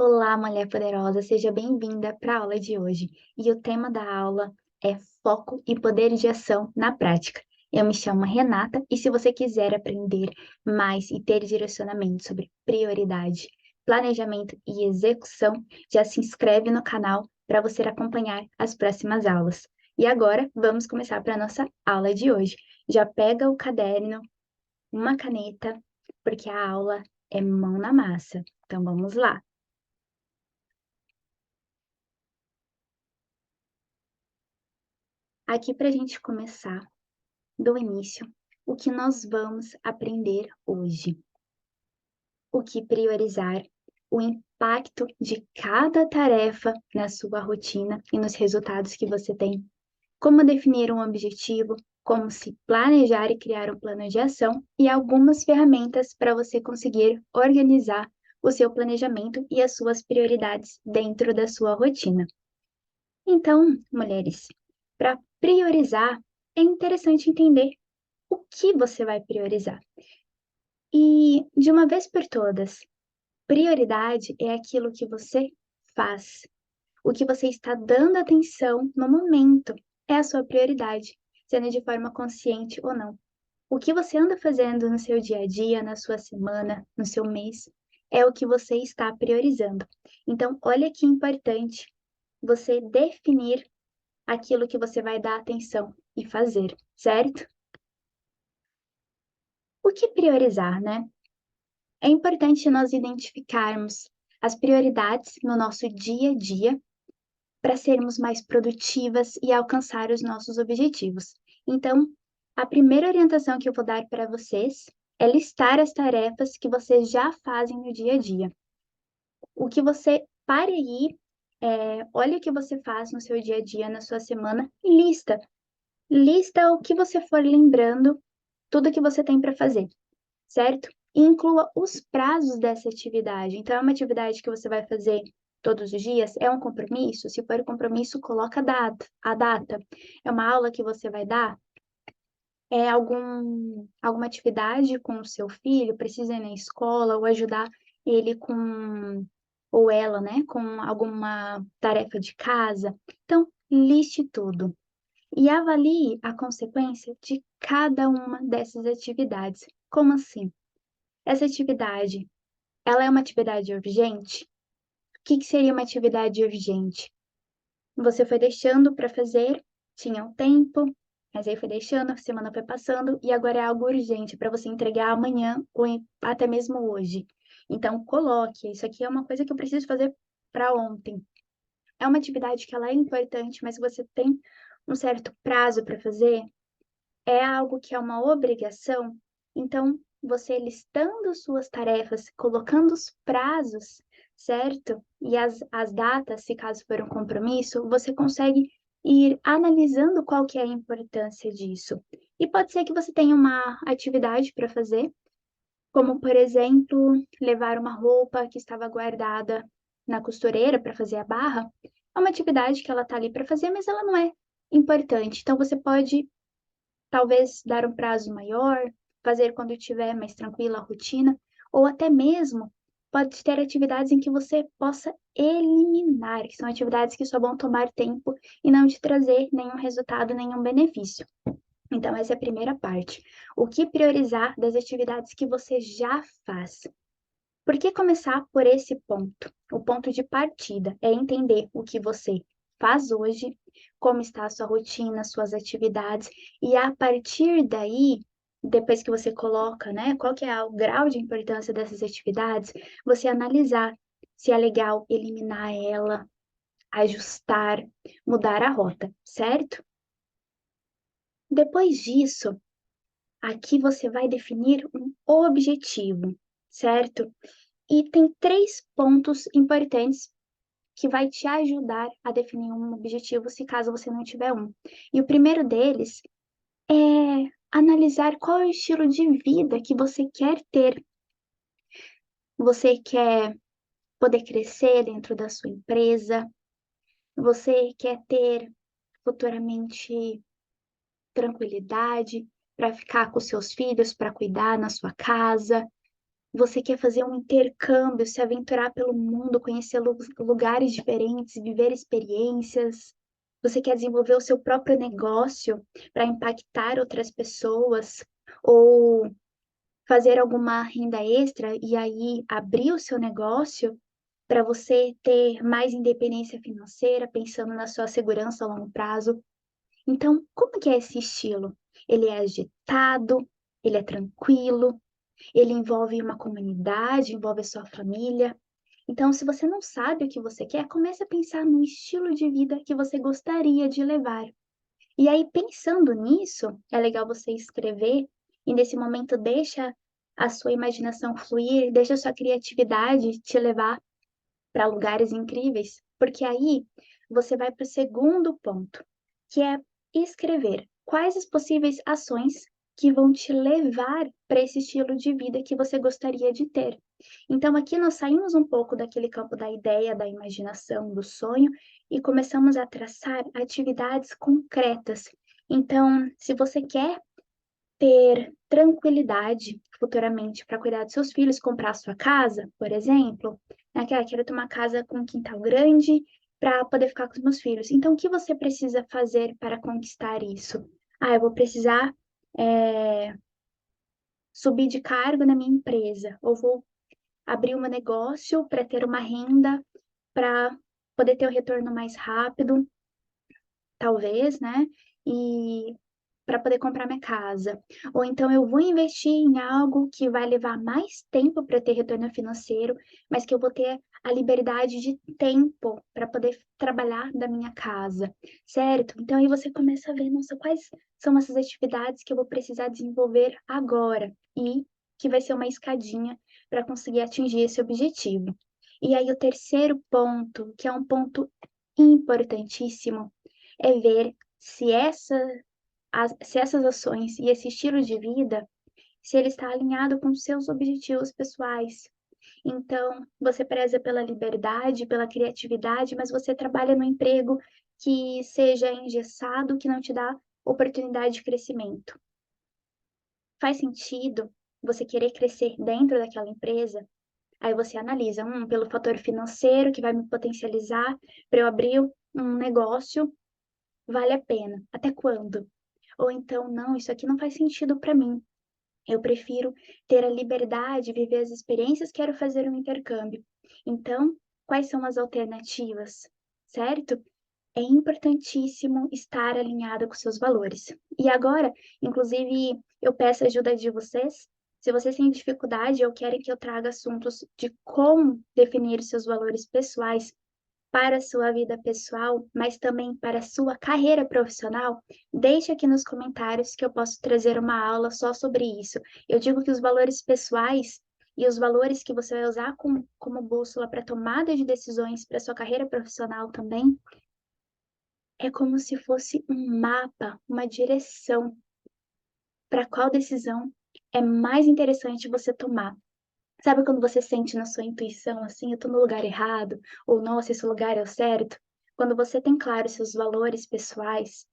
Olá, mulher poderosa, seja bem-vinda para a aula de hoje. E o tema da aula é foco e poder de ação na prática. Eu me chamo Renata e se você quiser aprender mais e ter direcionamento sobre prioridade, planejamento e execução, já se inscreve no canal para você acompanhar as próximas aulas. E agora vamos começar para a nossa aula de hoje. Já pega o caderno, uma caneta, porque a aula é mão na massa. Então vamos lá. Aqui para a gente começar do início, o que nós vamos aprender hoje? O que priorizar, o impacto de cada tarefa na sua rotina e nos resultados que você tem, como definir um objetivo, como se planejar e criar um plano de ação e algumas ferramentas para você conseguir organizar o seu planejamento e as suas prioridades dentro da sua rotina. Então, mulheres, para priorizar, é interessante entender o que você vai priorizar. E, de uma vez por todas, prioridade é aquilo que você faz. O que você está dando atenção no momento é a sua prioridade, sendo de forma consciente ou não. O que você anda fazendo no seu dia a dia, na sua semana, no seu mês, é o que você está priorizando. Então, olha que importante você definir aquilo que você vai dar atenção e fazer, certo? O que priorizar, né? É importante nós identificarmos as prioridades no nosso dia a dia para sermos mais produtivas e alcançar os nossos objetivos. Então, a primeira orientação que eu vou dar para vocês é listar as tarefas que vocês já fazem no dia a dia. O que você pare aí, olha o que você faz no seu dia a dia, na sua semana, e lista. Lista o que você for lembrando, tudo que você tem para fazer, certo? E inclua os prazos dessa atividade. Então, é uma atividade que você vai fazer todos os dias? É um compromisso? Se for um compromisso, coloca a data. É uma aula que você vai dar? É alguma atividade com o seu filho? Precisa ir na escola ou ajudar ele com, ou ela, né, com alguma tarefa de casa? Então, liste tudo e avalie a consequência de cada uma dessas atividades. Como assim? Essa atividade, ela é uma atividade urgente? O que seria uma atividade urgente? Você foi deixando para fazer, tinha um tempo, mas aí foi deixando, a semana foi passando e agora é algo urgente para você entregar amanhã ou até mesmo hoje. Então, coloque, isso aqui é uma coisa que eu preciso fazer para ontem. É uma atividade que ela é importante, mas você tem um certo prazo para fazer, é algo que é uma obrigação, então você listando suas tarefas, colocando os prazos, certo? E as datas, se caso for um compromisso, você consegue ir analisando qual que é a importância disso. E pode ser que você tenha uma atividade para fazer, como, por exemplo, levar uma roupa que estava guardada na costureira para fazer a barra. É uma atividade que ela está ali para fazer, mas ela não é importante. Então, você pode talvez dar um prazo maior, fazer quando estiver mais tranquila a rotina, ou até mesmo pode ter atividades em que você possa eliminar, que são atividades que só vão tomar tempo e não te trazer nenhum resultado, nenhum benefício. Então, essa é a primeira parte. O que priorizar das atividades que você já faz? Por que começar por esse ponto? O ponto de partida é entender o que você faz hoje, como está a sua rotina, suas atividades, e a partir daí, depois que você coloca, né, qual que é o grau de importância dessas atividades, você analisar se é legal eliminar ela, ajustar, mudar a rota, certo? Depois disso, aqui você vai definir um objetivo, certo? E tem três pontos importantes que vai te ajudar a definir um objetivo, se caso você não tiver um. E o primeiro deles é analisar qual é o estilo de vida que você quer ter. Você quer poder crescer dentro da sua empresa? Você quer ter futuramente tranquilidade para ficar com seus filhos, para cuidar na sua casa? Você quer fazer um intercâmbio, se aventurar pelo mundo, conhecer lugares diferentes, viver experiências. Você quer desenvolver o seu próprio negócio para impactar outras pessoas ou fazer alguma renda extra e aí abrir o seu negócio para você ter mais independência financeira, pensando na sua segurança a longo prazo. Então, como que é esse estilo? Ele é agitado, ele é tranquilo, ele envolve uma comunidade, envolve a sua família. Então, se você não sabe o que você quer, comece a pensar no estilo de vida que você gostaria de levar. E aí, pensando nisso, é legal você escrever e nesse momento deixa a sua imaginação fluir, deixa a sua criatividade te levar para lugares incríveis, porque aí você vai para o segundo ponto, que é escrever quais as possíveis ações que vão te levar para esse estilo de vida que você gostaria de ter. Então, aqui nós saímos um pouco daquele campo da ideia, da imaginação, do sonho e começamos a traçar atividades concretas. Então, se você quer ter tranquilidade futuramente para cuidar dos seus filhos, comprar sua casa, por exemplo, né? Quero ter uma casa com um quintal grande para poder ficar com os meus filhos. Então, o que você precisa fazer para conquistar isso? Ah, eu vou precisar subir de cargo na minha empresa, ou vou abrir um negócio para ter uma renda para poder ter o retorno mais rápido, talvez, né? E para poder comprar minha casa. Ou então eu vou investir em algo que vai levar mais tempo para ter retorno financeiro, mas que eu vou ter a liberdade de tempo para poder trabalhar da minha casa, certo? Então aí você começa a ver, nossa, quais são essas atividades que eu vou precisar desenvolver agora e que vai ser uma escadinha para conseguir atingir esse objetivo. E aí o terceiro ponto, que é um ponto importantíssimo, é ver se essas ações e esse estilo de vida, se ele está alinhado com seus objetivos pessoais. Então, você preza pela liberdade, pela criatividade, mas você trabalha no emprego que seja engessado, que não te dá oportunidade de crescimento. Faz sentido você querer crescer dentro daquela empresa? Aí você analisa, pelo fator financeiro que vai me potencializar para eu abrir um negócio, vale a pena. Até quando? Ou então, não, isso aqui não faz sentido para mim. Eu prefiro ter a liberdade, viver as experiências, quero fazer um intercâmbio. Então, quais são as alternativas? Certo? É importantíssimo estar alinhada com seus valores. E agora, inclusive, eu peço a ajuda de vocês. Se vocês têm dificuldade ou querem que eu traga assuntos de como definir os seus valores pessoais, para a sua vida pessoal, mas também para a sua carreira profissional, deixe aqui nos comentários que eu posso trazer uma aula só sobre isso. Eu digo que os valores pessoais e os valores que você vai usar como bússola para tomada de decisões para a sua carreira profissional também, é como se fosse um mapa, uma direção para qual decisão é mais interessante você tomar. Sabe quando você sente na sua intuição assim, eu tô no lugar errado, ou nossa, esse lugar é o certo? Quando você tem claro seus valores pessoais,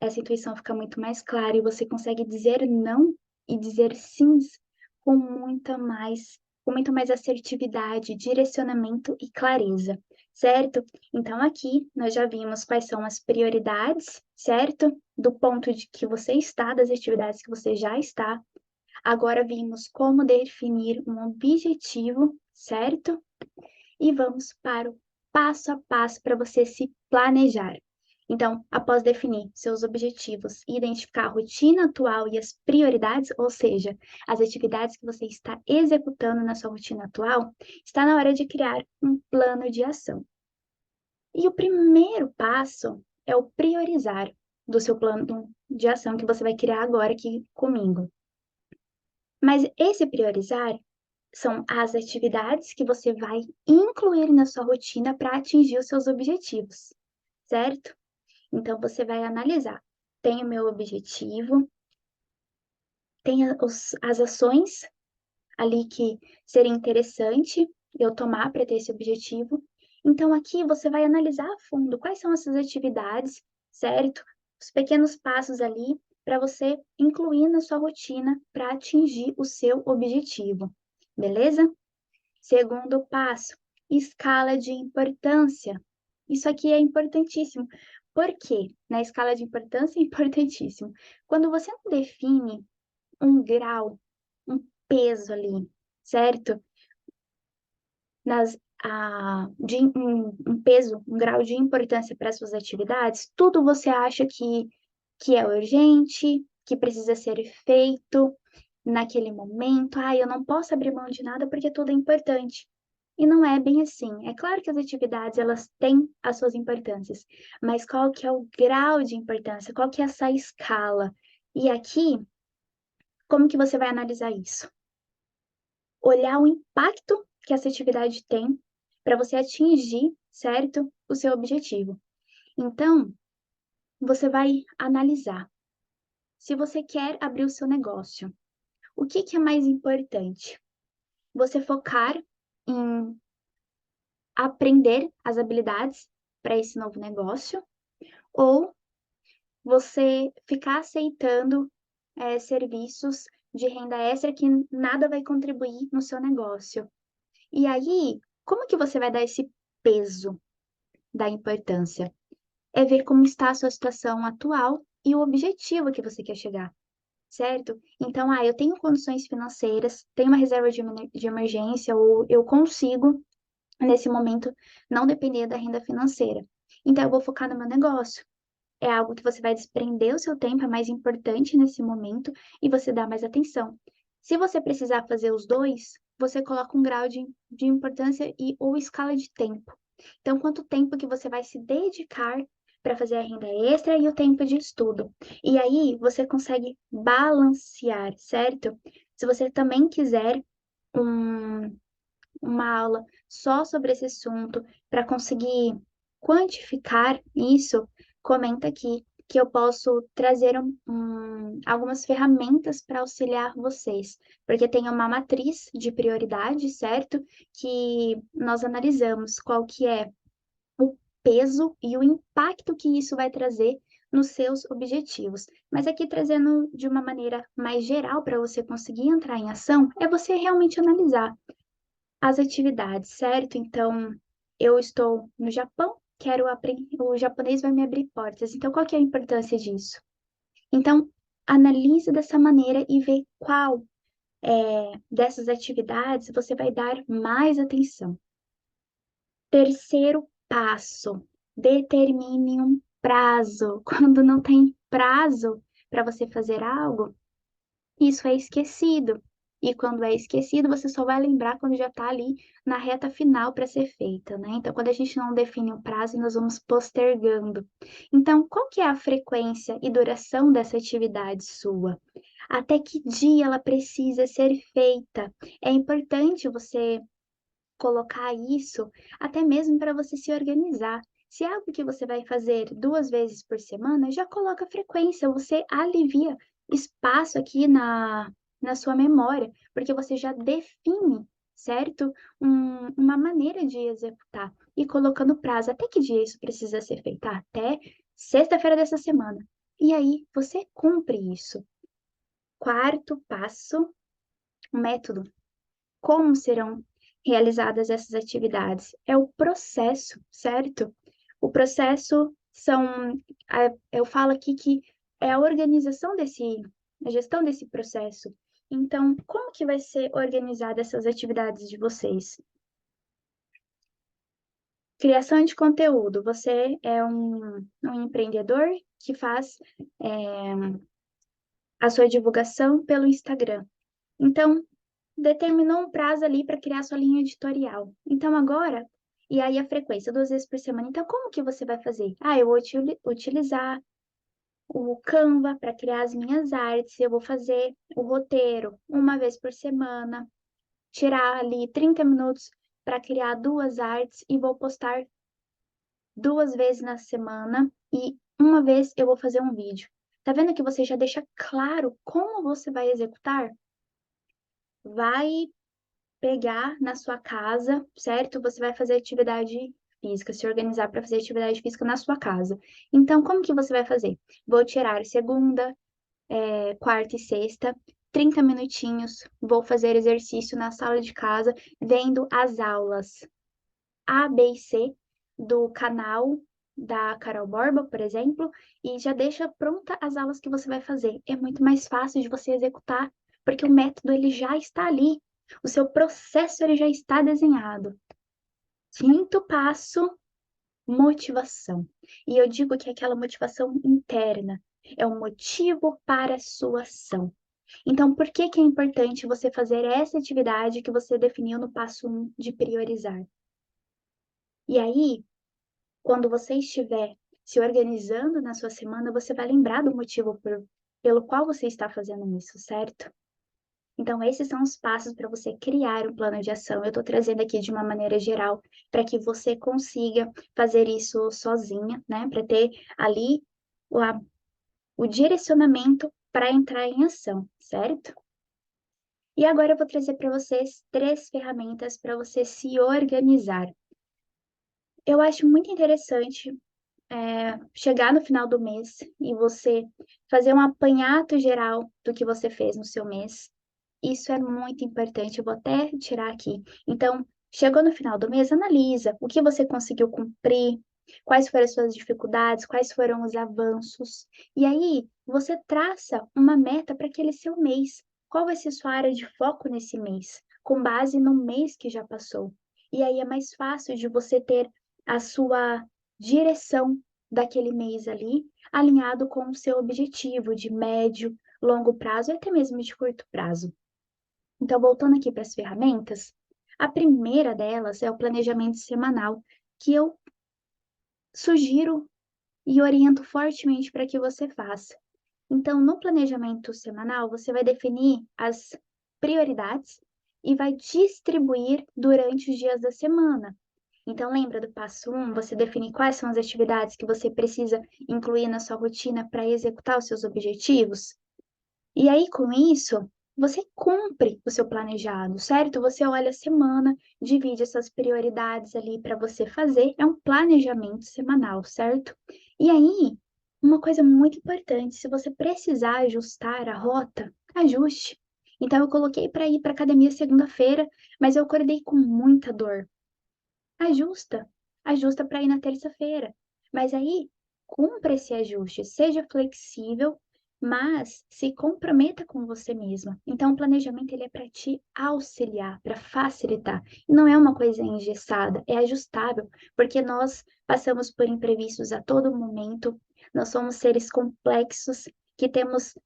essa intuição fica muito mais clara e você consegue dizer não e dizer sims com com muito mais assertividade, direcionamento e clareza, certo? Então aqui nós já vimos quais são as prioridades, certo? Do ponto de que você está, das atividades que você já está. Agora vimos como definir um objetivo, certo? E vamos para o passo a passo para você se planejar. Então, após definir seus objetivos e identificar a rotina atual e as prioridades, ou seja, as atividades que você está executando na sua rotina atual, está na hora de criar um plano de ação. E o primeiro passo é o priorizar do seu plano de ação que você vai criar agora aqui comigo. Mas esse priorizar são as atividades que você vai incluir na sua rotina para atingir os seus objetivos, certo? Então você vai analisar. Tem o meu objetivo, tem as ações ali que seria interessante eu tomar para ter esse objetivo. Então aqui você vai analisar a fundo quais são essas atividades, certo? Os pequenos passos ali para você incluir na sua rotina para atingir o seu objetivo. beleza? Segundo passo, escala de importância. Isso aqui é importantíssimo. Por quê? Na escala de importância é importantíssimo. Quando você não define um grau, um peso ali, certo? Um peso, um grau de importância para as suas atividades, tudo você acha que é urgente, que precisa ser feito naquele momento. Ah, eu não posso abrir mão de nada porque tudo é importante. E não é bem assim. É claro que as atividades, elas têm as suas importâncias, mas qual que é o grau de importância? Qual que é essa escala? E aqui, como que você vai analisar isso? Olhar o impacto que essa atividade tem para você atingir, certo, o seu objetivo. Então, você vai analisar se você quer abrir o seu negócio. O que é mais importante? Você focar em aprender as habilidades para esse novo negócio ou você ficar aceitando serviços de renda extra que nada vai contribuir no seu negócio. E aí, como que você vai dar esse peso da importância? É ver como está a sua situação atual e o objetivo que você quer chegar, certo? Então, eu tenho condições financeiras, tenho uma reserva de emergência, ou eu consigo, nesse momento, não depender da renda financeira. Então, eu vou focar no meu negócio. É algo que você vai desprender o seu tempo, é mais importante nesse momento, e você dá mais atenção. Se você precisar fazer os dois, você coloca um grau de importância e ou escala de tempo. Então, quanto tempo que você vai se dedicar para fazer a renda extra e o tempo de estudo. E aí, você consegue balancear, certo? Se você também quiser um, uma aula só sobre esse assunto para conseguir quantificar isso, comenta aqui que eu posso trazer algumas ferramentas para auxiliar vocês, porque tem uma matriz de prioridade, certo? Que nós analisamos qual que é o peso e o impacto que isso vai trazer nos seus objetivos. Mas aqui trazendo de uma maneira mais geral para você conseguir entrar em ação, é você realmente analisar as atividades, certo? Então, eu estou no Japão, quero aprender, o japonês vai me abrir portas. Então, qual que é a importância disso? Então, analise dessa maneira e vê qual dessas atividades você vai dar mais atenção. Terceiro passo, determine um prazo. Quando não tem prazo para você fazer algo, isso é esquecido. E quando é esquecido, você só vai lembrar quando já está ali na reta final para ser feita, né? Então, quando a gente não define um prazo, nós vamos postergando. Então, qual que é a frequência e duração dessa atividade sua? Até que dia ela precisa ser feita? É importante você colocar isso até mesmo para você se organizar. Se é algo que você vai fazer 2 vezes por semana, já coloca frequência, você alivia espaço aqui na sua memória, porque você já define, certo? Uma maneira de executar e colocando prazo. Até que dia isso precisa ser feito? Até sexta-feira dessa semana. E aí você cumpre isso. Quarto passo, método. Como serão realizadas essas atividades? É o processo, certo? O processo eu falo aqui que é a organização a gestão desse processo. Então, como que vai ser organizada essas atividades de vocês? Criação de conteúdo. Você é um empreendedor que faz a sua divulgação pelo Instagram. Então, determinou um prazo ali para criar sua linha editorial. Então, agora, e aí a frequência, 2 vezes por semana. Então, como que você vai fazer? Eu vou utilizar o Canva para criar as minhas artes, eu vou fazer o roteiro 1 vez por semana, tirar ali 30 minutos para criar 2 artes e vou postar 2 vezes na semana e 1 vez eu vou fazer um vídeo. Tá vendo que você já deixa claro como você vai executar? Vai pegar na sua casa, certo? Você vai fazer atividade física, se organizar para fazer atividade física na sua casa. Então, como que você vai fazer? Vou tirar segunda, quarta e sexta, 30 minutinhos, vou fazer exercício na sala de casa, vendo as aulas A, B e C do canal da Carol Borba, por exemplo, e já deixa pronta as aulas que você vai fazer. É muito mais fácil de você executar, porque o método ele já está ali. O seu processo ele já está desenhado. Quinto passo, motivação. E eu digo que é aquela motivação interna, é o motivo para a sua ação. Então, por que que é importante você fazer essa atividade que você definiu no passo 1 de priorizar? E aí, quando você estiver se organizando na sua semana, você vai lembrar do motivo pelo qual você está fazendo isso, certo? Então, esses são os passos para você criar um plano de ação. Eu estou trazendo aqui de uma maneira geral para que você consiga fazer isso sozinha, né? Para ter ali o direcionamento para entrar em ação, certo? E agora eu vou trazer para vocês 3 ferramentas para você se organizar. Eu acho muito interessante chegar no final do mês e você fazer um apanhado geral do que você fez no seu mês. Isso é muito importante, eu vou até tirar aqui. Então, chegou no final do mês, analisa o que você conseguiu cumprir, quais foram as suas dificuldades, quais foram os avanços. E aí, você traça uma meta para aquele seu mês. Qual vai ser sua área de foco nesse mês, com base no mês que já passou. E aí é mais fácil de você ter a sua direção daquele mês ali, alinhado com o seu objetivo de médio, longo prazo e até mesmo de curto prazo. Então, voltando aqui para as ferramentas, a primeira delas é o planejamento semanal, que eu sugiro e oriento fortemente para que você faça. Então, no planejamento semanal, você vai definir as prioridades e vai distribuir durante os dias da semana. Então, lembra do passo 1, você definir quais são as atividades que você precisa incluir na sua rotina para executar os seus objetivos? E aí, com isso, você cumpre o seu planejado, certo? Você olha a semana, divide essas prioridades ali para você fazer, é um planejamento semanal, certo? E aí, uma coisa muito importante, se você precisar ajustar a rota, ajuste. Então, eu coloquei para ir para academia segunda-feira, mas eu acordei com muita dor. Ajusta, ajusta para ir na terça-feira. Mas aí, cumpra esse ajuste, seja flexível, mas se comprometa com você mesma. Então, o planejamento ele é para te auxiliar, para facilitar. E não é uma coisa engessada, é ajustável, porque nós passamos por imprevistos a todo momento. Nós somos seres complexos que temos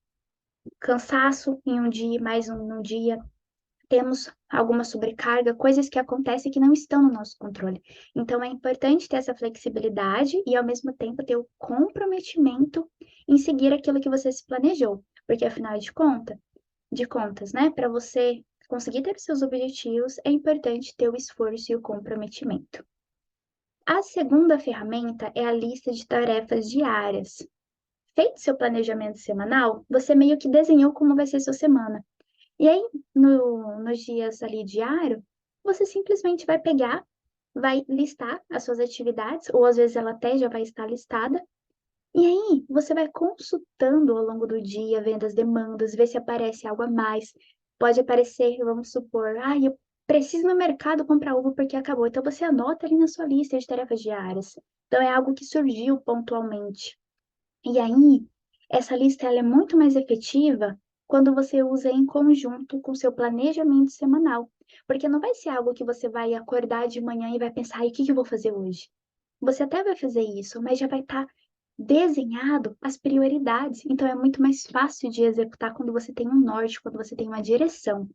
cansaço em um dia, mais um no dia, temos alguma sobrecarga, coisas que acontecem que não estão no nosso controle. Então, é importante ter essa flexibilidade e, ao mesmo tempo, ter o comprometimento em seguir aquilo que você se planejou. Porque, afinal de contas, né, para você conseguir ter os seus objetivos, é importante ter o esforço e o comprometimento. A segunda ferramenta é a lista de tarefas diárias. Feito seu planejamento semanal, você meio que desenhou como vai ser sua semana. E aí, nos dias ali diário, você simplesmente vai pegar, vai listar as suas atividades, ou às vezes ela até já vai estar listada, e aí você vai consultando ao longo do dia, vendo as demandas, ver se aparece algo a mais. Pode aparecer, vamos supor, eu preciso no mercado comprar uva porque acabou. Então você anota ali na sua lista de tarefas diárias. Então é algo que surgiu pontualmente. E aí, essa lista ela é muito mais efetiva quando você usa em conjunto com seu planejamento semanal, porque não vai ser algo que você vai acordar de manhã e vai pensar, o que que eu vou fazer hoje? Você até vai fazer isso, mas já vai estar desenhado as prioridades. Então é muito mais fácil de executar quando você tem um norte, quando você tem uma direção.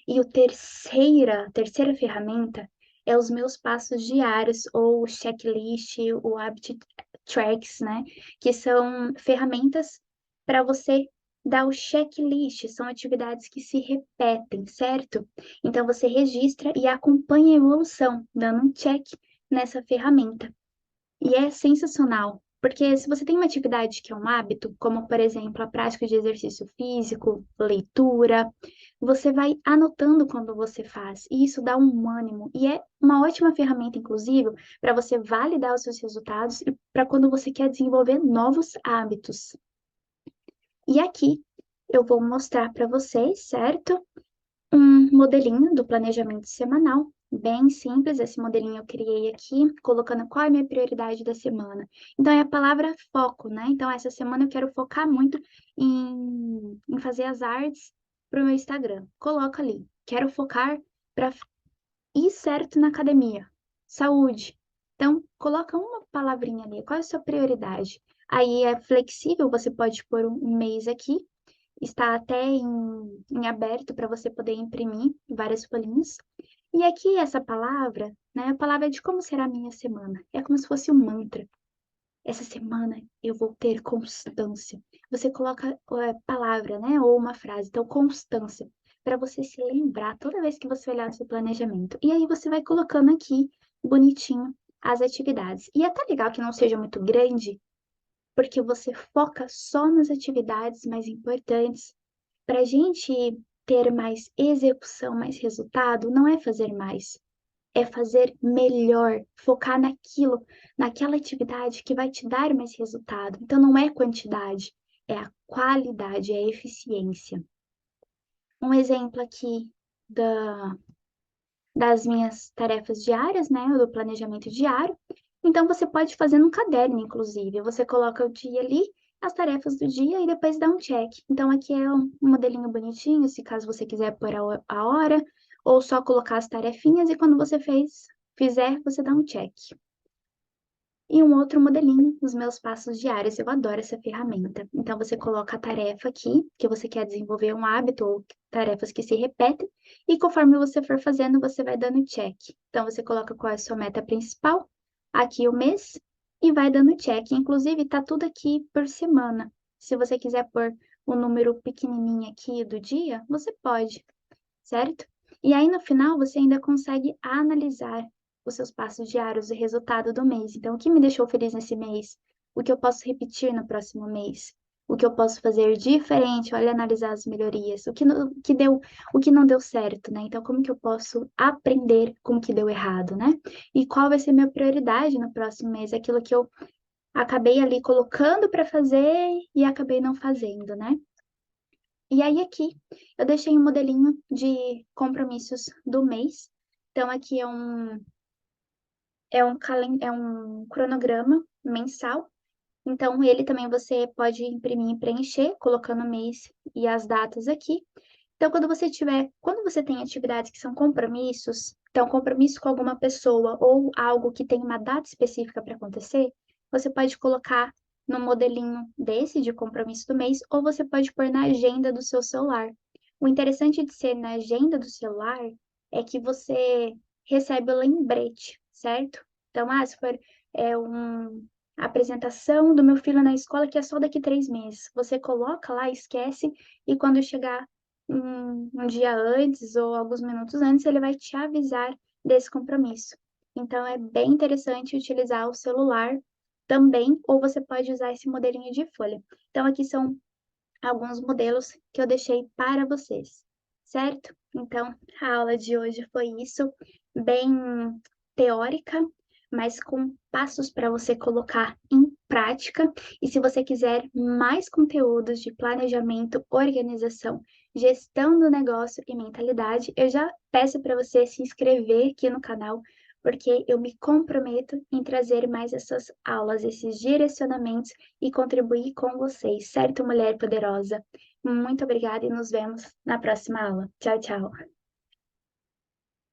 E a terceira ferramenta é os meus passos diários, ou o checklist, o habit tracks, né? Que são ferramentas para você dar o checklist, são atividades que se repetem, certo? Então você registra e acompanha a evolução, dando um check nessa ferramenta. E é sensacional, porque se você tem uma atividade que é um hábito, como por exemplo a prática de exercício físico, leitura, você vai anotando quando você faz, e isso dá um ânimo, e é uma ótima ferramenta, inclusive, para você validar os seus resultados e para quando você quer desenvolver novos hábitos. E aqui eu vou mostrar para vocês, certo? Um modelinho do planejamento semanal, bem simples. Esse modelinho eu criei aqui, colocando qual é a minha prioridade da semana. Então, é a palavra foco, né? Então, essa semana eu quero focar muito em fazer as artes para o meu Instagram. Coloca ali, quero focar para ir certo na academia. Saúde. Então, coloca uma palavrinha ali, qual é a sua prioridade? Aí é flexível, você pode pôr um mês aqui, está até em aberto para você poder imprimir várias folhinhas. E aqui essa palavra, né, a palavra é de como será a minha semana. É como se fosse um mantra. Essa semana eu vou ter constância. Você coloca palavra, né, ou uma frase. Então, constância, para você se lembrar toda vez que você olhar o seu planejamento. E aí você vai colocando aqui, bonitinho, as atividades. E é até legal que não seja muito grande, porque você foca só nas atividades mais importantes. Para a gente ter mais execução, mais resultado, não é fazer mais, é fazer melhor, focar naquilo, naquela atividade que vai te dar mais resultado. Então, não é quantidade, é a qualidade, é a eficiência. Um exemplo aqui da, das minhas tarefas diárias, né, do planejamento diário. Então, você pode fazer num caderno, inclusive. Você coloca o dia ali, as tarefas do dia e depois dá um check. Então, aqui é um modelinho bonitinho, se caso você quiser pôr a hora, ou só colocar as tarefinhas e quando você fizer, você dá um check. E um outro modelinho, os meus passos diários. Eu adoro essa ferramenta. Então, você coloca a tarefa aqui, que você quer desenvolver um hábito ou tarefas que se repetem, e conforme você for fazendo, você vai dando check. Então, você coloca qual é a sua meta principal, aqui o mês, e vai dando check. Inclusive, tá tudo aqui por semana. Se você quiser pôr o número pequenininho aqui do dia, você pode, certo? E aí, no final, você ainda consegue analisar os seus passos diários e resultado do mês. Então, o que me deixou feliz nesse mês? O que eu posso repetir no próximo mês? O que eu posso fazer diferente? Olha, analisar as melhorias. O que não deu certo, né? Então, como que eu posso aprender com o que deu errado, né? E qual vai ser minha prioridade no próximo mês? Aquilo que eu acabei ali colocando para fazer e acabei não fazendo, né? E aí aqui eu deixei um modelinho de compromissos do mês. Então aqui é um cronograma mensal. Então ele também você pode imprimir e preencher, colocando o mês e as datas aqui. Então quando você tem atividades que são compromissos, então compromisso com alguma pessoa ou algo que tem uma data específica para acontecer, você pode colocar no modelinho desse de compromisso do mês, ou você pode pôr na agenda do seu celular. O interessante de ser na agenda do celular é que você recebe o lembrete, certo? Então, se for uma apresentação do meu filho na escola que é só daqui 3 meses, você coloca lá, esquece, e quando chegar um dia antes ou alguns minutos antes, ele vai te avisar desse compromisso. Então, é bem interessante utilizar o celular também, ou você pode usar esse modelinho de folha. Então, aqui são alguns modelos que eu deixei para vocês, certo? Então, a aula de hoje foi isso, bem teórica, mas com passos para você colocar em prática. E se você quiser mais conteúdos de planejamento, organização, gestão do negócio e mentalidade, eu já peço para você se inscrever aqui no canal, porque eu me comprometo em trazer mais essas aulas, esses direcionamentos e contribuir com vocês, certo, mulher poderosa? Muito obrigada e nos vemos na próxima aula. Tchau, tchau.